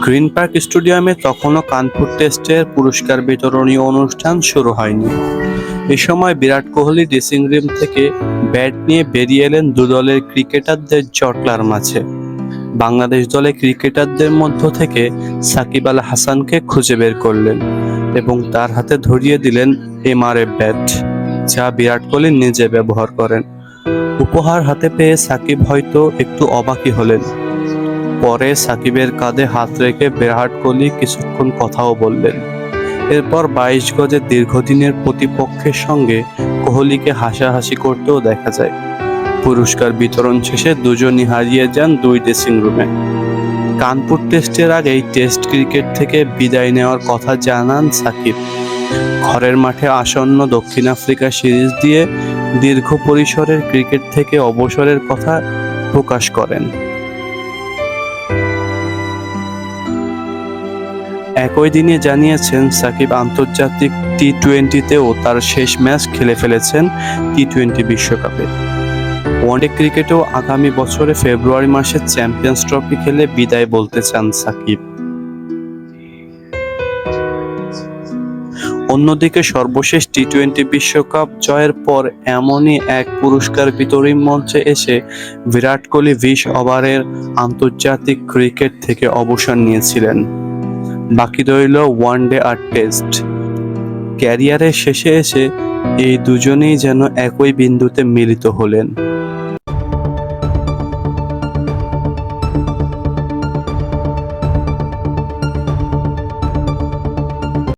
Green park স্টেডিয়ামে তখনও কানপুর টেস্টের পুরস্কার বিতরণী অনুষ্ঠান শুরু হয়নি। এ সময় বিরাট কোহলি ড্রেসিং রুম থেকে ব্যাট নিয়ে বেরিয়ে এলেন দু দলের ক্রিকেটারদের জটলার মাঝে। বাংলাদেশ দলের ক্রিকেটারদের মধ্য থেকে সাকিব আল হাসানকে খুঁজে বের করলেন এবং তার হাতে ধরিয়ে দিলেন এমআরএফ ব্যাট, যা বিরাট কোহলি নিজে ব্যবহার করেন। উপহার হাতে পেয়ে সাকিব হয়তো একটু অবাকই হলেন। পরে সাকিবের কাঁধে হাত রেখে বিরাট কোহলি কিছুক্ষণ কথাও বললেন। এরপর 22 গজের দীর্ঘদিনের প্রতিপক্ষের সঙ্গে কোহলিকে হাসাহাসি করতেও দেখা যায়। পুরস্কার বিতরণ শেষে দুজনই হারিয়ে যান দুই ড্রেসিং রুমে। কানপুর টেস্টের আগেই টেস্ট ক্রিকেট থেকে বিদায় নেওয়ার কথা জানান সাকিব। ঘরের মাঠে আসন্ন দক্ষিণ আফ্রিকা সিরিজ দিয়ে দীর্ঘ পরিসরের ক্রিকেট থেকে অবসরের কথা প্রকাশ করেন। একই দিনে জানিয়েছেন সাকিব আন্তর্জাতিক টি-20তেও তার শেষ ম্যাচ খেলে ফেলেছেন টি-20 বিশ্বকাপে। ওয়ানডে ক্রিকেটেও আগামী বছরে ফেব্রুয়ারি মাসে চ্যাম্পিয়ন্স ট্রফি খেলে বিদায় বলতে চান সাকিব। অন্যদিকে সর্বশেষ টি-20 বিশ্বকাপ জয়ের পর এমনই এক পুরস্কার বিতরণী মঞ্চে এসে বিরাট কোহলি 20 ওভারের আন্তর্জাতিক ক্রিকেট থেকে অবসর নিয়েছিলেন। বাকি রইল ওয়ানডে আর টেস্ট। ক্যারিয়ারের শেষে এসে এই দুজনেই যেন একই বিন্দুতে মিলিত হলেন।